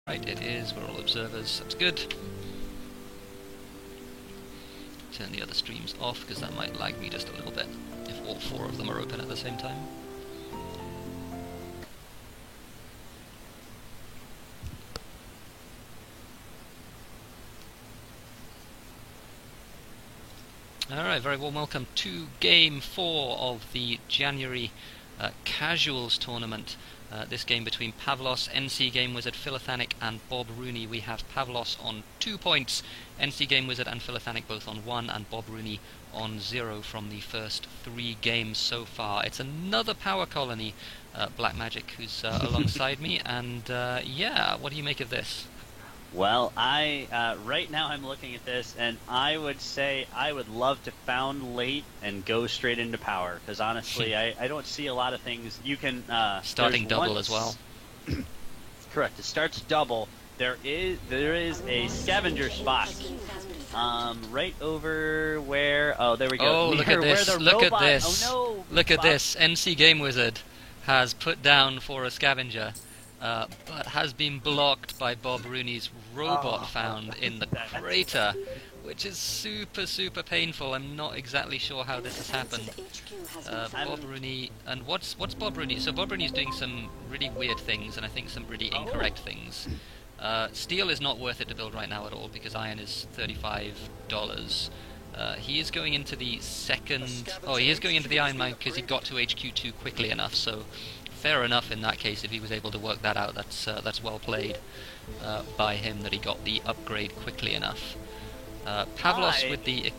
Right, it is. We're all observers. That's good. Turn the other streams off, because that might lag me just a little bit if all four of them are open at the same time. Alright, very warm welcome to Game 4 of the January Casuals Tournament. This game between Pavlos, NC Game Wizard, Philothanic and Bob Rooney. We have Pavlos on 2 points, NC Game Wizard and Philothanic both on 1, and Bob Rooney on 0 from the first 3 games so far. It's another Power Colony, Black Magic, who's alongside me, and yeah, what do you make of this? Well, right now I'm looking at this, and I would say I would love to found late and go straight into power, because honestly, I don't see a lot of things. You can... Starting double as well. Correct, it starts double. There is a scavenger spot. Right over where... Oh, there we go. Oh, look at this, look at this. Oh, no, look at this, NC Game Wizard has put down for a scavenger. But has been blocked by Bob Rooney's robot found in the crater, which is super painful. I'm not exactly sure how this has happened. Bob Rooney, and what's Bob Rooney? So Bob Rooney's doing some really weird things, and I think some really incorrect things. Steel is not worth it to build right now at all, because iron is $35. He is going into the second... Oh, he is going into the iron mine because he got to HQ2 quickly enough, so... Fair enough in that case, if he was able to work that out. That's well played by him that he got the upgrade quickly enough. Pavlos with the...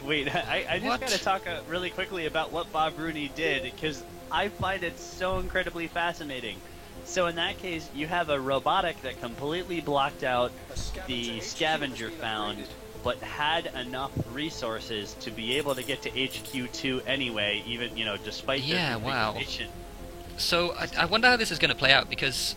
Wait, I just gotta talk really quickly about what Bob Rooney did, because I find it so incredibly fascinating. So in that case, you have a robotic that completely blocked out the scavenger found, but had enough resources to be able to get to HQ2 anyway, even, despite their configuration. So I wonder how this is going to play out, because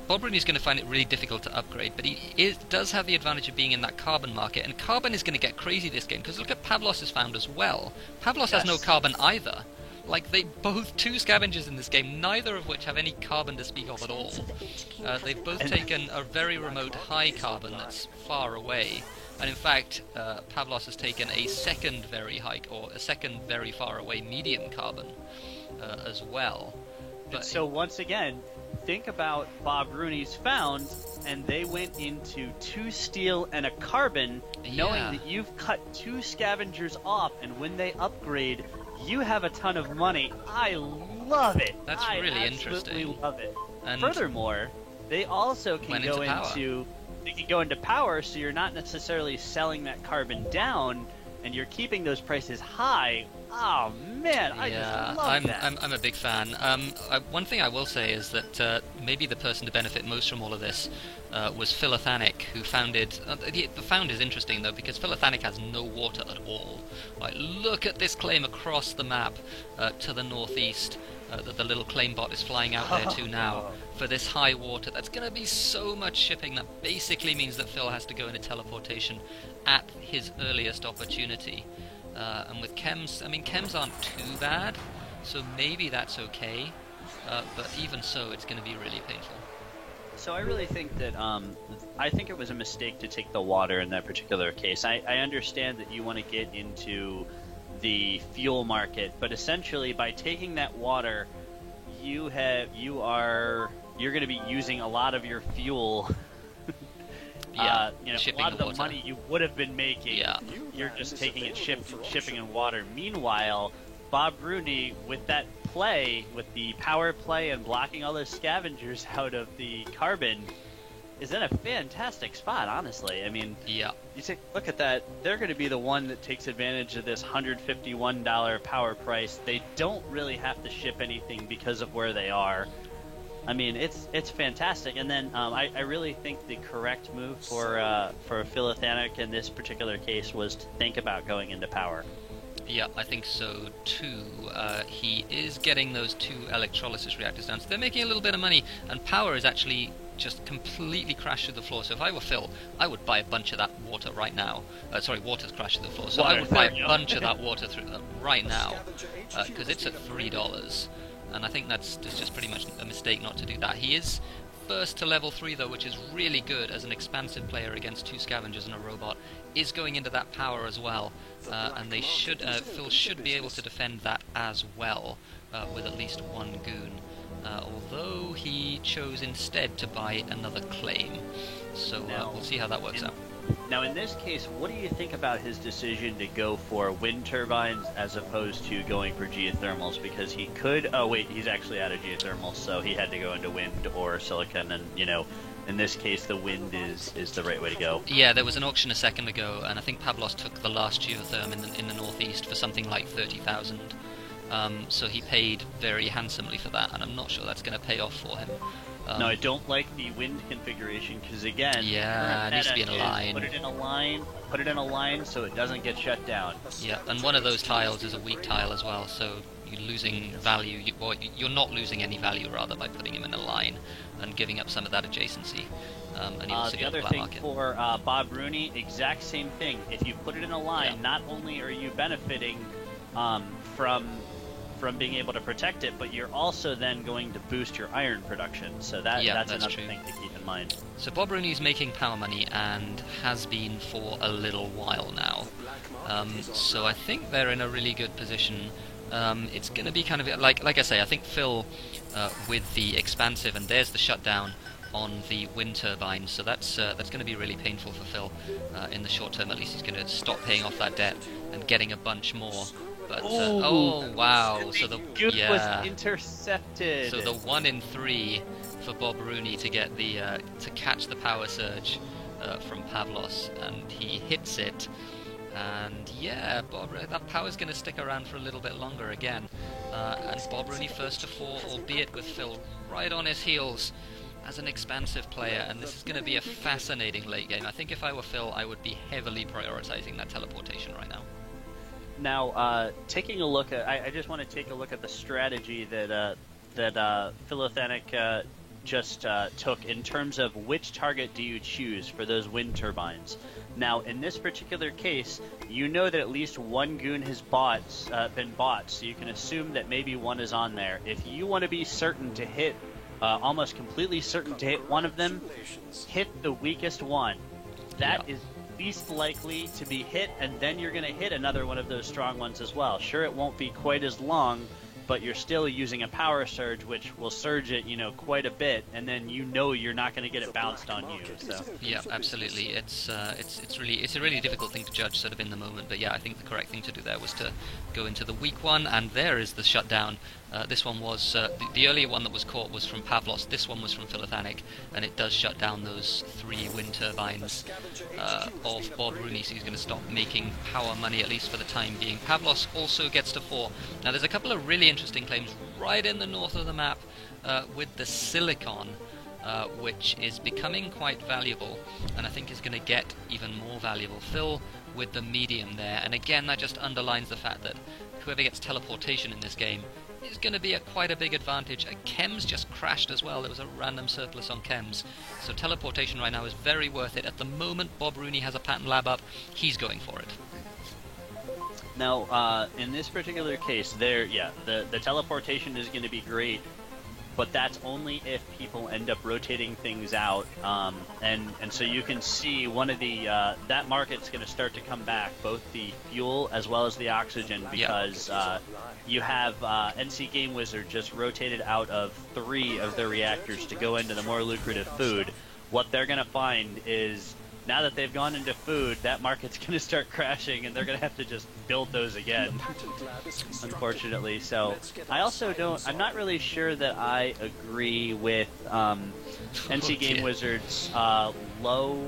Bob Rooney's going to find it really difficult to upgrade, but he does have the advantage of being in that carbon market, and carbon is going to get crazy this game, because look at Pavlos' found as well. Pavlos has no carbon either. Like, they both 2 scavengers in this game, neither of which have any carbon to speak of at all. They've both taken a very remote high carbon that's far away, and in fact, Pavlos has taken a second very high, or a second very far away medium carbon as well. But so once again, think about Bob Rooney's found, and they went into 2 steel and a carbon, knowing that you've cut 2 scavengers off, and when they upgrade, you have a ton of money. I love it. That's really interesting. I absolutely love it. And furthermore, they also can go into power, so you're not necessarily selling that carbon down, and you're keeping those prices high. Oh man, I just love that. I'm a big fan. One thing I will say is that maybe the person to benefit most from all of this was Philothanic, who founded... the found is interesting though, because Philothanic has no water at all. Right, look at this claim across the map to the northeast that the little claim bot is flying out there to now for this high water. That's going to be so much shipping. That basically means that Phil has to go into teleportation at his earliest opportunity. And with chems, I mean, chems aren't too bad, so maybe that's okay, but even so, it's going to be really painful. So I really think that, I think it was a mistake to take the water in that particular case. I understand that you want to get into the fuel market, but essentially by taking that water, you're going to be using a lot of your fuel. A lot of the money you would have been making, you're just taking it shipping in water. Meanwhile, Bob Rooney, with that play, with the power play and blocking all those scavengers out of the carbon, is in a fantastic spot, honestly. I mean, you take a look at that, they're going to be the one that takes advantage of this $151 power price. They don't really have to ship anything because of where they are. I mean, it's fantastic, and then I really think the correct move for Philothanic in this particular case was to think about going into power. Yeah, I think so too. He is getting those 2 electrolysis reactors down, so they're making a little bit of money, and power is actually just completely crashed through the floor. So if I were Phil, I would buy a bunch of that water right now. Sorry, water's crashed through the floor, so I would buy a bunch of that water right now, because it's at $3. And I think that's just pretty much a mistake not to do that. He is burst to level 3 though, which is really good as an expansive player against 2 scavengers and a robot, is going into that power as well, and they should Phil should be able to defend that as well with at least 1 goon. Although he chose instead to buy another claim, so we'll see how that works out. Now, in this case, what do you think about his decision to go for wind turbines as opposed to going for geothermals? Because he could... Oh, wait, he's actually out of geothermals, so he had to go into wind or silicon, and, you know, in this case, the wind is the right way to go. Yeah, there was an auction a second ago, and I think Pavlos took the last geotherm in the northeast for something like 30,000. So he paid very handsomely for that, and I'm not sure that's going to pay off for him. No, I don't like the wind configuration because, again, yeah, it needs to be in a line. Put it in a line so it doesn't get shut down. Yeah, and one of those tiles is a weak tile as well, so you're losing value. You're not losing any value, rather, by putting him in a line and giving up some of that adjacency. And you also the get other black thing market. for Bob Rooney, exact same thing. If you put it in a line, Yeah. not only are you benefiting from being able to protect it, but you're also then going to boost your iron production. So that's another true. thing to keep in mind. So Bob Rooney's making power money and has been for a little while now. So I think they're in a really good position. It's going to be kind of like I say. I think Phil with the expansive, and there's the shutdown on the wind turbines. So that's going to be really painful for Phil in the short term. At least he's going to stop paying off that debt and getting a bunch more. But oh wow! So the was intercepted. So the 1 in 3 for Bob Rooney to get the to catch the power surge from Pavlos, and he hits it. And yeah, that power's going to stick around for a little bit longer again. And Bob Rooney first to 4, albeit with Phil right on his heels as an expansive player. And this is going to be a fascinating late game. I think if I were Phil, I would be heavily prioritizing that teleportation right now. Now, taking a look at, I just want to take a look at the strategy that Philothenic just took in terms of which target do you choose for those wind turbines. Now, in this particular case, you know that at least 1 goon has been bought, so you can assume that maybe 1 is on there. If you want to be certain to hit, almost completely certain to hit one of them, hit the weakest one. That is least likely to be hit, and then you're going to hit another one of those strong ones as well. Sure, it won't be quite as long, but you're still using a power surge, which will surge it, quite a bit, and then you're not going to get it bounced on you. So yeah, absolutely. It's a really difficult thing to judge sort of in the moment, but yeah, I think the correct thing to do there was to go into the weak one, and there is the shutdown. This one was the earlier one that was caught was from Pavlos. This one was from Philothenic, and it does shut down those 3 wind turbines of Bob Rooney, so he's going to stop making power money, at least for the time being. Pavlos also gets to 4. Now there's a couple of really interesting claims right in the north of the map with the silicon, which is becoming quite valuable, and I think is going to get even more valuable. Phil with the medium there, and again that just underlines the fact that whoever gets teleportation in this game is going to be quite a big advantage. Chems just crashed as well. There was a random surplus on Chems, so teleportation right now is very worth it. At the moment Bob Rooney has a patent lab up, he's going for it. now, in this particular case, the teleportation is going to be great, but that's only if people end up rotating things out, and so you can see one of the that market's going to start to come back, both the fuel as well as the oxygen, because you have NC Game Wizard just rotated out of 3 of their reactors to go into the more lucrative food. What they're going to find is, now that they've gone into food, that market's going to start crashing, and they're going to have to just build those again, unfortunately. So I'm not really sure that I agree with NC Game Wizard's low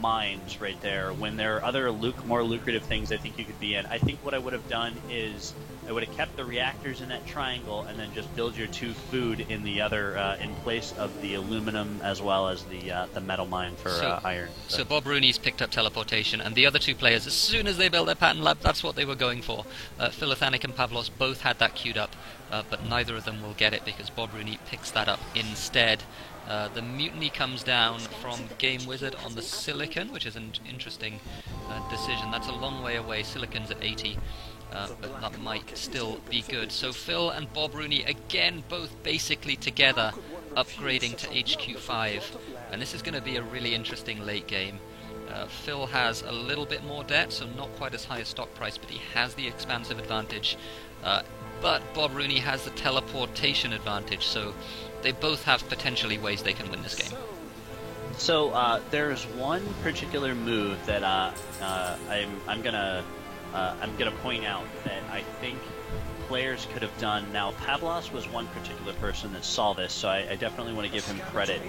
mines right there, when there are other more lucrative things I think you could be in. I think what I would have done is I would have kept the reactors in that triangle and then just build your 2 food in the other, in place of the aluminum as well as the metal mine for iron. So Bob Rooney's picked up teleportation, and the other 2 players, as soon as they built their patent lab, that's what they were going for. Philothenic and Pavlos both had that queued up, but neither of them will get it because Bob Rooney picks that up instead. The mutiny comes down from Game Wizard on the silicon, which is an interesting decision. That's a long way away. Silicon's at 80, but that might still be good. So Phil and Bob Rooney, again, both basically together upgrading to HQ5, and this is going to be a really interesting late game. Phil has a little bit more debt, so not quite as high a stock price, but he has the expansive advantage. But Bob Rooney has the teleportation advantage, so they both have potentially ways they can win this game. So there's one particular move that I'm gonna point out that I think players could have done. Now, Pavlos was one particular person that saw this, so I definitely want to give him credit.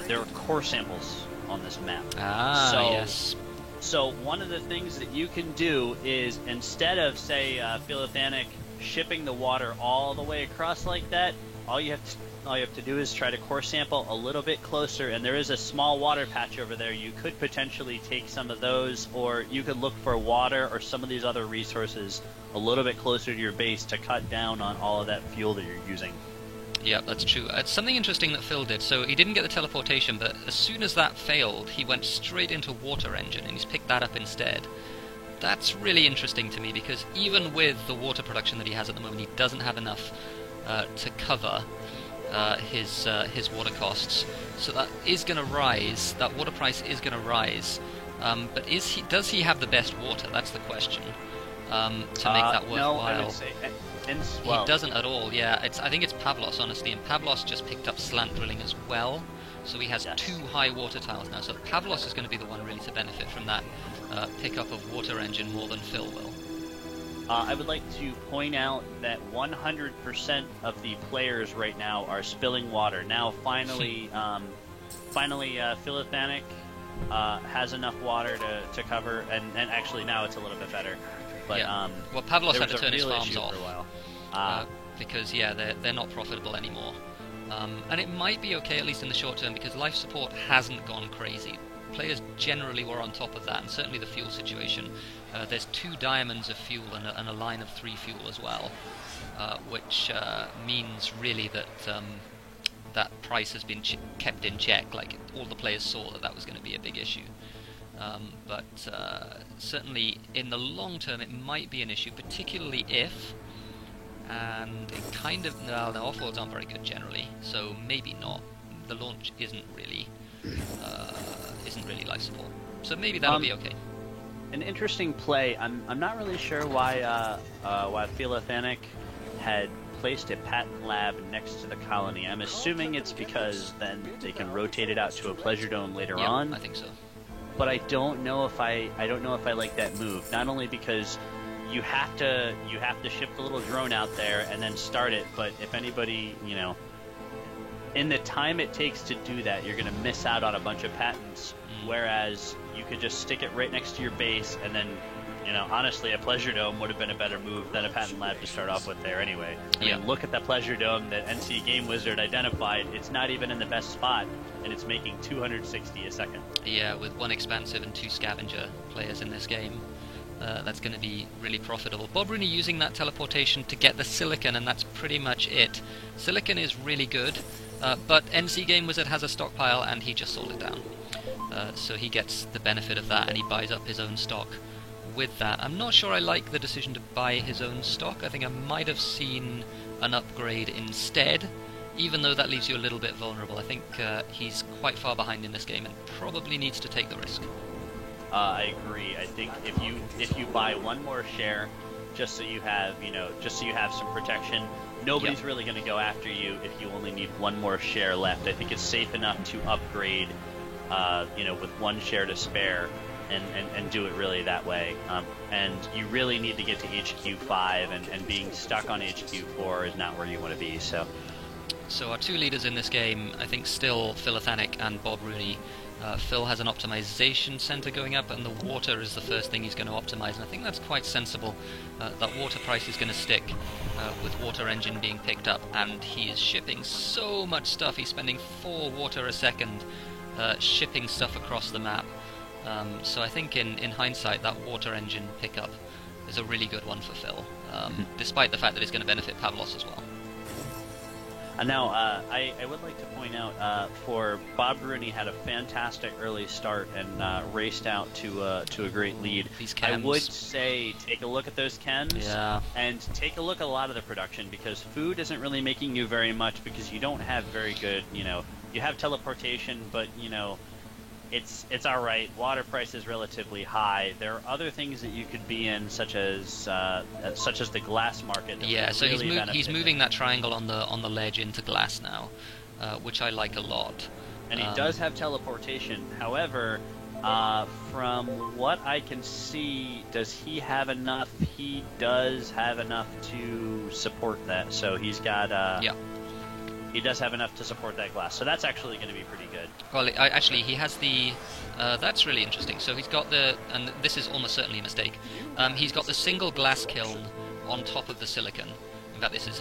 There were core samples on this map. Yes. So one of the things that you can do is, instead of, say, Philothanic shipping the water all the way across like that, all you have to do is try to core sample a little bit closer, and there is a small water patch over there. You could potentially take some of those, or you could look for water or some of these other resources a little bit closer to your base to cut down on all of that fuel that you're using. Yeah, that's true. It's something interesting that Phil did. So he didn't get the teleportation, but as soon as that failed, he went straight into water engine, and he's picked that up instead. That's really interesting to me, because even with the water production that he has at the moment, he doesn't have enough to cover his water costs. So that is going to rise. That water price is going to rise. But does he have the best water? That's the question. To make that worthwhile. No, I would say he doesn't at all. Yeah, I think it's Pavlos, honestly, and Pavlos just picked up slant drilling as well. So he has 2 high water tiles now. So Pavlos is going to be the one really to benefit from that pickup of water engine more than Phil will. I would like to point out that 100% of the players right now are spilling water. Now, finally, Philothanic has enough water to cover, and actually now it's a little bit better. But well, Pavlos had to turn his farms off for a while. because they're not profitable anymore. And it might be okay, at least in the short term, because life support hasn't gone crazy. Players generally were on top of that, and certainly the fuel situation. There's 2 diamonds of fuel and a line of 3 fuel as well, which means really that that price has been kept in check. Like, all the players saw that was going to be a big issue. But certainly in the long term it might be an issue, particularly if, and it kind of, no, the offloads aren't very good generally, so maybe not. The launch isn't really life support, so maybe that'll be okay. An interesting play. I'm not really sure why Philothanic had placed a patent lab next to the colony. I'm assuming it's because then they can rotate it out to a pleasure dome later on. I think so. But I don't know if I like that move. Not only because you have to ship the little drone out there and then start it, but if anybody, in the time it takes to do that, you're going to miss out on a bunch of patents. Whereas you could just stick it right next to your base, and then, honestly, a pleasure dome would have been a better move than a patent lab to start off with there anyway. I mean, look at that pleasure dome that NC Game Wizard identified. It's not even in the best spot, and it's making 260 a second. Yeah, with 1 expansive and 2 scavenger players in this game. That's going to be really profitable. Bob Rooney using that teleportation to get the silicon, and that's pretty much it. Silicon is really good, but NC Game Wizard has a stockpile, and he just sold it down. So he gets the benefit of that, and he buys up his own stock with that. I'm not sure I like the decision to buy his own stock. I think I might have seen an upgrade instead, even though that leaves you a little bit vulnerable. I think he's quite far behind in this game and probably needs to take the risk. I agree. I think if you buy 1 more share, just so you have some protection, nobody's really going to go after you if you only need 1 more share left. I think it's safe enough to upgrade, with 1 share to spare, and do it really that way. And you really need to get to HQ5, and being stuck on HQ4 is not where you want to be. So our 2 leaders in this game, I think, still Philothanic and Bob Rooney. Phil has an optimization center going up, and the water is the first thing he's going to optimize, and I think that's quite sensible. That water price is going to stick with water engine being picked up, and he is shipping so much stuff. He's spending 4 water a second shipping stuff across the map. So I think in hindsight, that water engine pickup is a really good one for Phil, despite the fact that it's going to benefit Pavlos as well. I would like to point out for Bob Rooney had a fantastic early start and raced out to a great lead. These I chems. would say take a look at those chems Yeah. and take a look at a lot of the production, because food isn't really making you very much, because you don't have very good, you have teleportation, but it's all right. Water price is relatively high. There are other things that you could be in, such as the glass market. That Yeah, would so really he's benefit moving that triangle on the ledge into glass now, which I like a lot. And he does have teleportation. However, from what I can see, does he have enough? He does have enough to support that. So he's got. Yeah. He does have enough to support that glass. So that's actually going to be pretty good. Well, actually, he has the. That's really interesting. So he's got the, and this is almost certainly a mistake. He's got the single glass kiln on top of the silicon. In fact, this is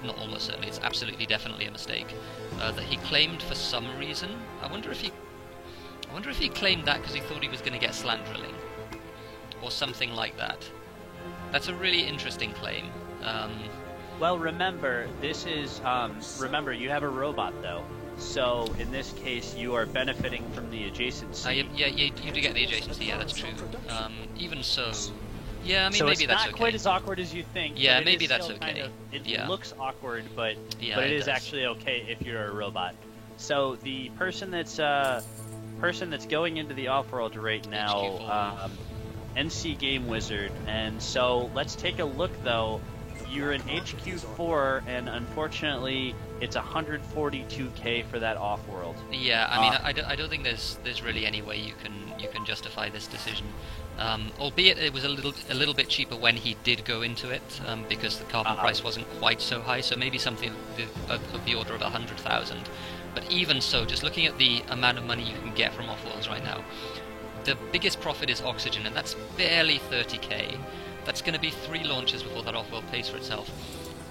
not almost certainly. It's absolutely, definitely a mistake that he claimed for some reason. I wonder if he claimed that because he thought he was going to get slant drilling, or something like that. That's a really interesting claim. Well, remember, this is remember you have a robot though. So in this case, you are benefiting from the adjacency. Yeah, you do get the adjacency. Yeah, that's true. Even so, yeah, I mean, so maybe that's okay. it's not quite as awkward as you think. Yeah, but maybe it is that's still okay. Kind of, it Yeah. looks awkward, but Yeah, it it is does. actually okay if you're a robot. So the person that's going into the off-world right now, NC Game Wizard, and so let's take a look though. You're in HQ4, and unfortunately, it's 142k for that off-world. Yeah, I mean, I don't think there's really any way you can justify this decision. Albeit it was a little bit cheaper when he did go into it, because the carbon price wasn't quite so high. So maybe something of the order of 100,000. But even so, just looking at the amount of money you can get from off-worlds right now, the biggest profit is oxygen, and that's barely 30k. That's going to be 3 launches before that off-world pays for itself.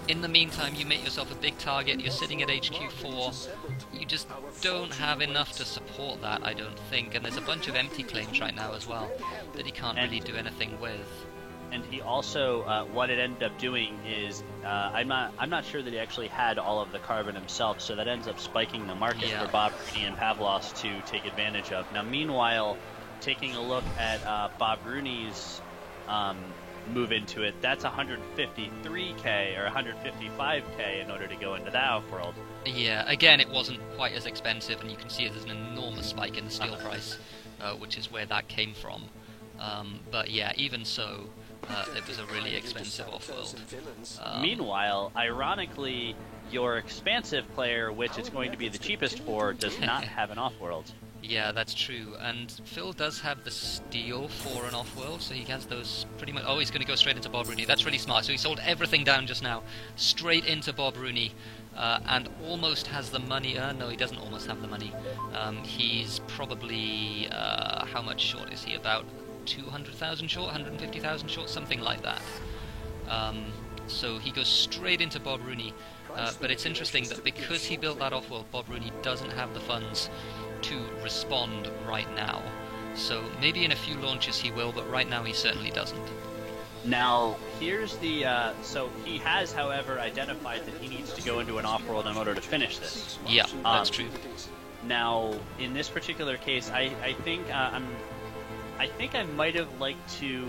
In the meantime, you make yourself a big target, you're sitting at HQ4, you just don't have enough to support that, I don't think, and there's a bunch of empty claims right now as well that he can't really do anything with. And he also, what it ended up doing is, I'm not sure that he actually had all of the carbon himself, so that ends up spiking the market for Bob Rooney and Pavlos to take advantage of. Now, meanwhile, taking a look at Bob Rooney's move into it, that's 153k or 155k in order to go into that off-world. Yeah, again, it wasn't quite as expensive, and you can see there's an enormous spike in the steel price, which is where that came from. But yeah, even so, it was a really expensive off-world. Meanwhile, ironically, your expansive player, which it's going to be the cheapest for, does not have an off-world. Yeah, that's true. And Phil does have the steel for an off-world, so he has those pretty much. Oh, he's going to go straight into Bob Rooney. That's really smart. So he sold everything down just now, straight into Bob Rooney, and almost has the money. No, he doesn't almost have the money. He's probably how much short is he? About 200,000 short, 150,000 short, something like that. So he goes straight into Bob Rooney. But it's interesting that because he built that off-world, Bob Rooney doesn't have the funds to respond right now. So maybe in a few launches he will, but right now he certainly doesn't. Now, here's the... so he has, however, identified that he needs to go into an off-world in order to finish this. Yeah, that's true. Now, in this particular case, I think I might have liked to...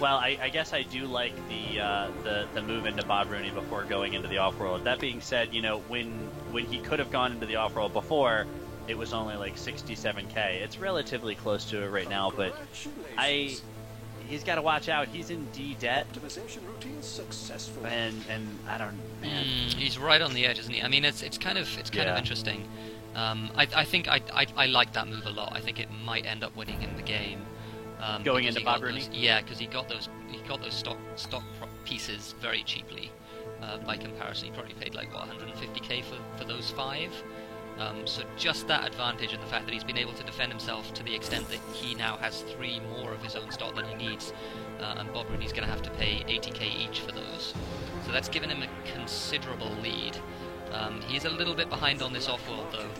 well, I guess I do like the move into Bob Rooney before going into the off-world. That being said, when he could have gone into the off-world before, it was only like 67k. It's relatively close to it right now, but he's got to watch out. He's in D debt, and I don't, man. He's right on the edge, isn't he? I mean, it's kind of interesting. I think I like that move a lot. I think it might end up winning in the game. Going into Bob Rooney? Yeah, because he got those stock pieces very cheaply. By comparison, he probably paid like 150k for those 5. So just that advantage and the fact that he's been able to defend himself to the extent that he now has 3 more of his own stock than he needs, and Bob Rooney's going to have to pay 80k each for those. So that's given him a considerable lead. He's a little bit behind on this off-world though,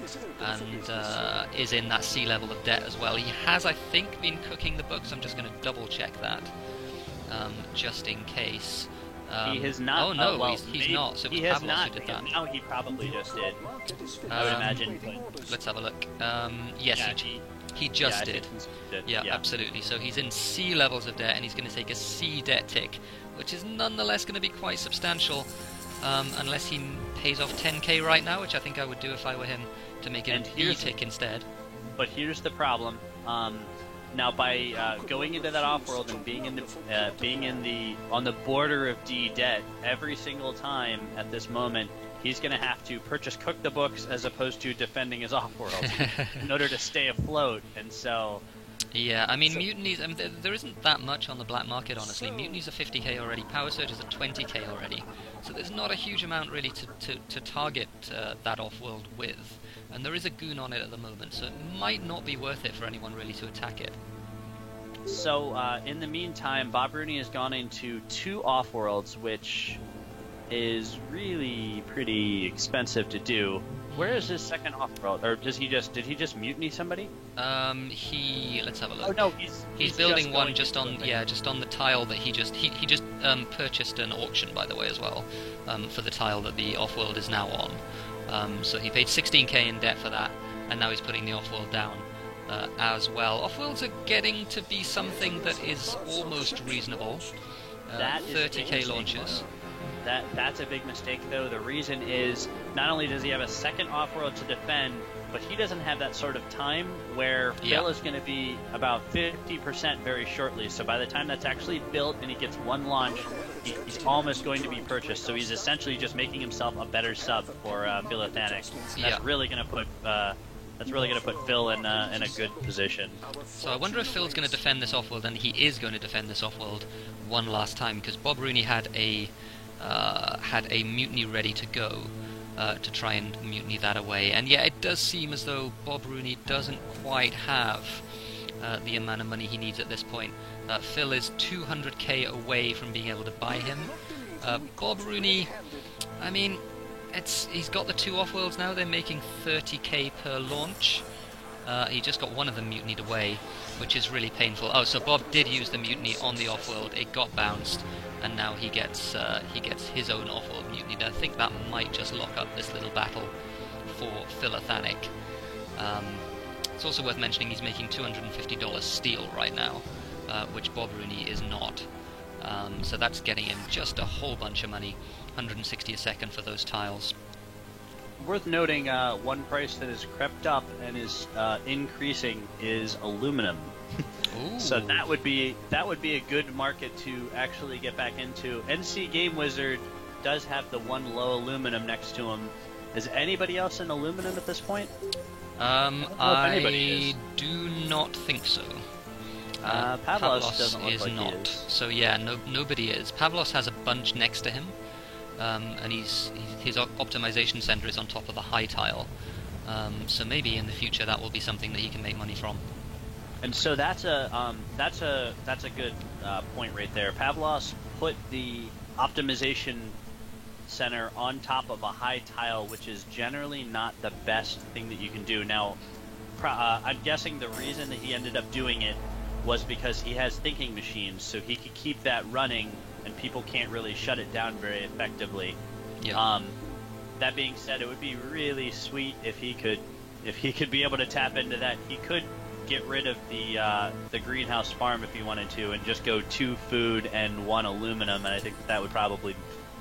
and is in that sea level of debt as well. He has, I think, been cooking the books. I'm just going to double check that, just in case. He has not. Oh no, well, he's not. So it was he has Pavlos not. who did that. Now he probably just did. I would imagine. Let's have a look. Yes, Yeah, he just I did. think he did. Yeah, absolutely. So he's in C levels of debt, and he's going to take a C debt tick, which is nonetheless going to be quite substantial, unless he pays off 10k right now, which I think I would do if I were him, to make it And an E here's- tick instead. But here's the problem. Now, by going into that off-world and being on the border of D debt every single time at this moment, he's going to have to cook the books as opposed to defending his off-world in order to stay afloat. And so, Yeah, I mean, mutinies, there isn't that much on the black market, honestly. Mutinies are 50k already, power surges are 20k already, so there's not a huge amount really to target that off-world with. And there is a goon on it at the moment, so it might not be worth it for anyone really to attack it. so in the meantime, Bob Rooney has gone into 2 off-worlds, which is really pretty expensive to do. Where is his second off-world? Or did he just mutiny somebody? Let's have a look. Oh no, He's building just one going just into on, the thing. yeah, just on the tile that he just purchased an auction, by the way, as well, for the tile that the off-world is now on. So he paid 16k in debt for that, and now he's putting the off-world down as well. Off-worlds are getting to be something that is almost reasonable. That is a big 30k mistake. launches. That's a big mistake, though. The reason is not only does he have a second off-world to defend, but he doesn't have that sort of time where Yeah. Phil is going to be about 50% very shortly. So by the time that's actually built and he gets one launch, he's almost going to be purchased. So he's essentially just making himself a better sub for Philothanic. Yeah. That's really going to put Phil in a good position. So I wonder if Phil's going to defend this off-world, and he is going to defend this off-world one last time, because Bob Rooney had a mutiny ready to go to try and mutiny that away. And yeah, it does seem as though Bob Rooney doesn't quite have the amount of money he needs at this point. Phil is 200k away from being able to buy him. Bob Rooney, I mean, he's got the 2 off-worlds now. They're making 30k per launch. He just got one of them mutinied away, which is really painful. Oh, so Bob did use the mutiny on the off-world. It got bounced, and now he gets his own off-world mutinied. I think that might just lock up this little battle for Philothanic. It's also worth mentioning he's making $250 steel right now, which Bob Rooney is not. So that's getting him just a whole bunch of money, 160 a second for those tiles. Worth noting, one price that has crept up and is increasing is aluminum. Ooh. So that would be a good market to actually get back into. NC Game Wizard does have the one low aluminum next to him. Is anybody else in aluminum at this point? I do not think so. Pavlos doesn't look is like he not. is. So yeah, nobody is. Pavlos has a bunch next to him, and his optimization center is on top of the high tile. So maybe in the future that will be something that he can make money from. And so that's a good point right there. Pavlos put the optimization center on top of a high tile, which is generally not the best thing that you can do. Now, I'm guessing the reason that he ended up doing it was because he has thinking machines, so he could keep that running, and people can't really shut it down very effectively. Yeah. That being said, it would be really sweet if he could be able to tap into that. He could get rid of the greenhouse farm if he wanted to, and just go 2 food and 1 aluminum, and I think that would probably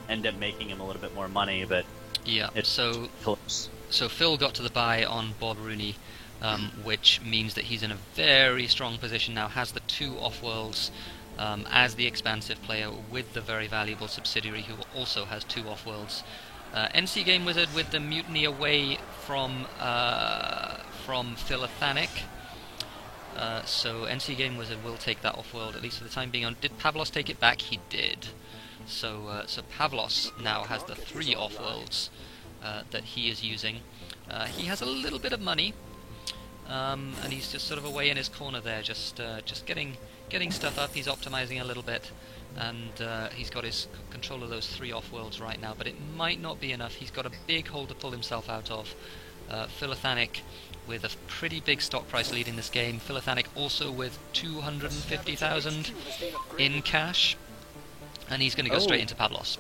end up making him a little bit more money. But Yeah. it's So close. Phil got to the buy on Bob Rooney, which means that he's in a very strong position now. Has the 2 off-worlds as the expansive player with the very valuable subsidiary who also has 2 off-worlds. NC Game Wizard with the mutiny away from Philothanic. So NC Game Wizard will take that off-world, at least for the time being. Did Pavlos take it back? He did. So Pavlos now has the 3 off-worlds that he is using. He has a little bit of money, and he's just sort of away in his corner there, just getting stuff up. He's optimizing a little bit, and he's got his control of those 3 off-worlds right now, but it might not be enough. He's got a big hole to pull himself out of. Philothanic with a pretty big stock price lead in this game. Philothanic also with 250,000 in cash. and he's going to go straight into Pavlos.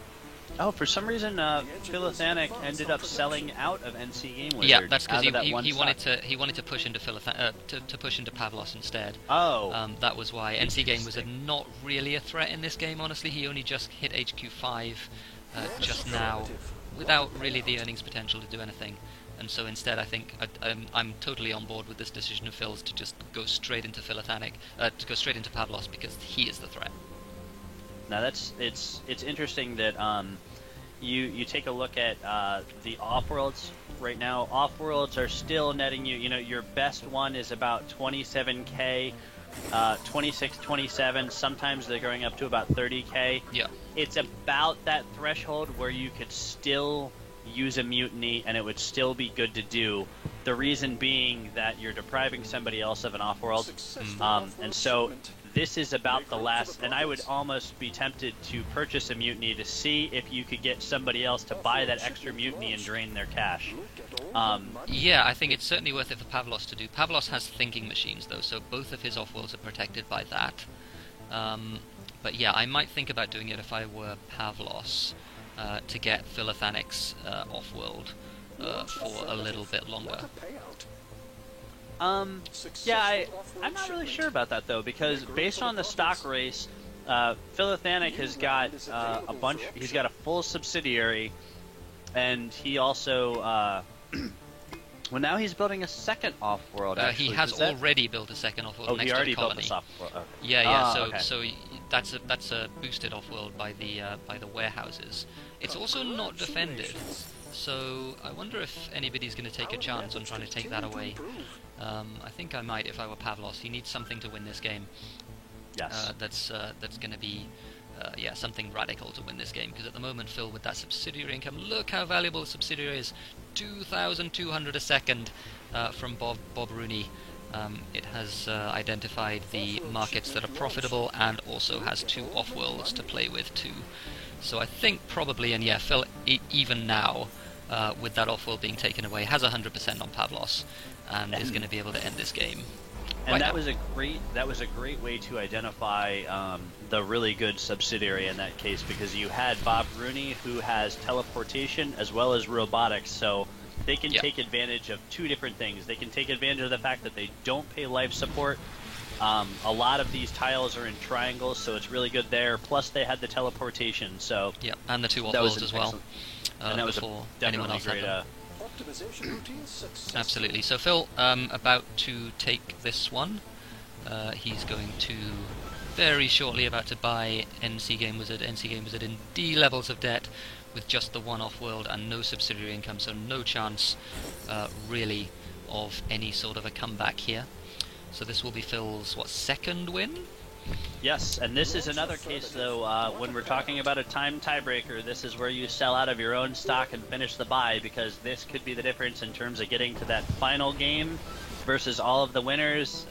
Oh, for some reason, Philothanic ended up selling out of NC Game Wizard. Yeah, that's because he wanted to push into to push into Pavlos instead. Oh. That was why NC Game Wizard not really a threat in this game. Honestly, he only just hit HQ5 just now, without really the earnings potential to do anything. And so instead, I think I'm totally on board with this decision of Phil's to just go straight into Philothanic, to go straight into Pavlos, because he is the threat. Now it's interesting that you take a look at the off-worlds right now. Off-worlds are still netting you. Your best one is about 27k, 26, 27. Sometimes they're going up to about 30k. Yeah. It's about that threshold where you could still use a mutiny and it would still be good to do. The reason being that you're depriving somebody else of an off-world, and so this is about the last, and I would almost be tempted to purchase a mutiny to see if you could get somebody else to buy that extra mutiny and drain their cash. Yeah, I think it's certainly worth it for Pavlos to do. Pavlos has thinking machines, though, so both of his off-worlds are protected by that. But yeah, I might think about doing it if I were Pavlos, to get Philothanic's off-world for a little bit longer. Yeah, I'm not really sure about that, though, because based on the stock race, Philothanic has got a bunch. He's got a full subsidiary, and he also, well, now he's building a second off-world. He has already built a second off-world next to the colony. Built this off-world. Okay. Yeah. Okay. So that's a boosted off-world by the warehouses. It's also not defended. So I wonder if anybody's going to take a chance on trying to take that away. I think I might if I were Pavlos. He needs something to win this game. Yes. That's going to be something radical to win this game, because at the moment, Phil, with that subsidiary income, look how valuable the subsidiary is. 2,200 a second from Bob Rooney. It has identified the markets that are profitable and also has 2 off-worlds to play with too. So I think probably, and yeah, Phil, even now, with that off-world being taken away, has 100% on Pavlos, and is going to be able to end this game. And that was a great way to identify the really good subsidiary in that case, because you had Bob Rooney, who has teleportation as well as robotics, so they can take advantage of 2 different things. They can take advantage of the fact that they don't pay life support. A lot of these tiles are in triangles, so it's really good there. Plus, they had the teleportation, so and the 2 off-worlds as well. And that was anyone else great. Absolutely. So Phil, about to take this one. He's going to very shortly about to buy NC Game Wizard. NC Game Wizard in D levels of debt, with just the 1 off-world and no subsidiary income, so no chance, really, of any sort of a comeback here. So this will be Phil's, second win? Yes, and this is another case, though, when we're talking about a time tiebreaker, this is where you sell out of your own stock and finish the buy, because this could be the difference in terms of getting to that final game versus all of the winners,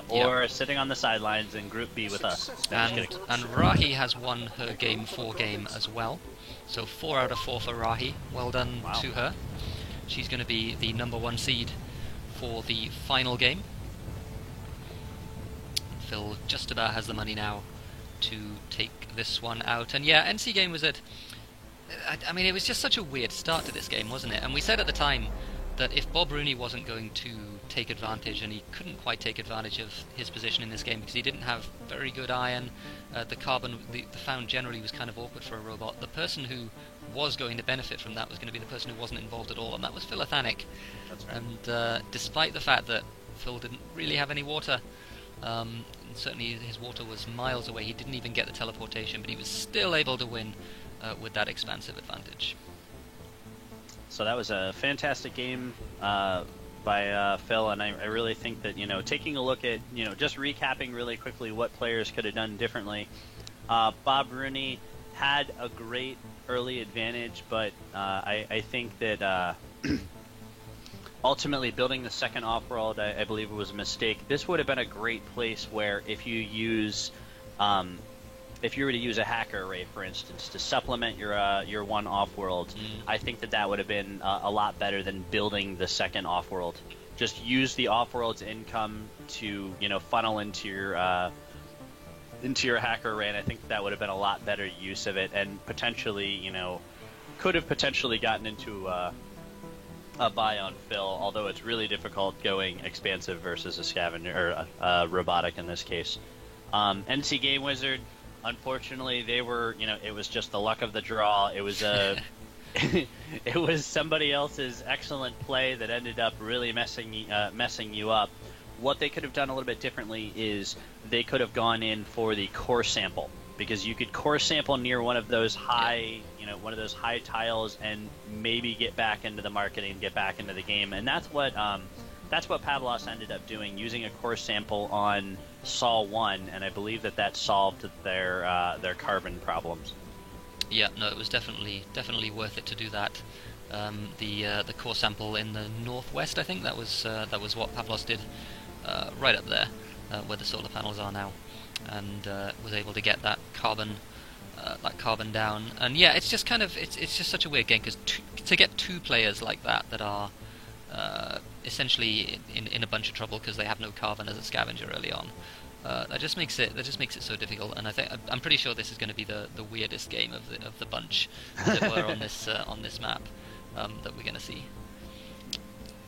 or sitting on the sidelines in Group B with us. And Rahi has won her Game 4 game as well. So 4 out of 4 for Rahi. Well done to her. She's going to be the number 1 seed for the final game. Phil just about has the money now to take this one out. And yeah, NC Game Wizard, I mean, it was just such a weird start to this game, wasn't it? And we said at the time that if Bob Rooney wasn't going to take advantage, and he couldn't quite take advantage of his position in this game because he didn't have very good iron, the found generally was kind of awkward for a robot. The person who was going to benefit from that was going to be the person who wasn't involved at all, and that was Philothanic. That's right. And despite the fact that Phil didn't really have any water, certainly his water was miles away, he didn't even get the teleportation, but he was still able to win with that expansive advantage. So that was a fantastic game by Phil, and I really think that, taking a look at, just recapping really quickly what players could have done differently. Bob Rooney had a great early advantage, but I think that ultimately building the second off-world, I believe it was a mistake. This would have been a great place where if you were to use a hacker array, for instance, to supplement your 1 off-world, I think that would have been a lot better than building the second off-world. Just use the off-world's income to funnel into into your hacker range, I think that would have been a lot better use of it, and potentially, could have potentially gotten into a buy on fill. Although it's really difficult going expansive versus a scavenger or a robotic in this case. NC Game Wizard, unfortunately, they were, it was just the luck of the draw. It was a it was somebody else's excellent play that ended up really messing you up. What they could have done a little bit differently is they could have gone in for the core sample, because you could core sample near one of those high tiles and maybe get back into the market and get back into the game. And that's what Pavlos ended up doing, using a core sample on Sol 1, and I believe that solved their carbon problems. Yeah, no, it was definitely worth it to do that. The core sample in the northwest, I think that was what Pavlos did, right up there, where the solar panels are now, and was able to get that carbon down. And yeah, it's just it's just such a weird game, because to get two players like that are essentially in a bunch of trouble because they have no carbon as a scavenger early on. That just makes it so difficult, and I'm pretty sure this is going to be the weirdest game of the bunch, as it were, on this map that we're going to see.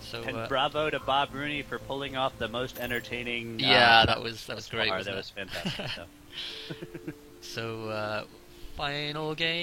So, and bravo to Bob Rooney for pulling off the most entertaining. That was great. That was fantastic. So final game.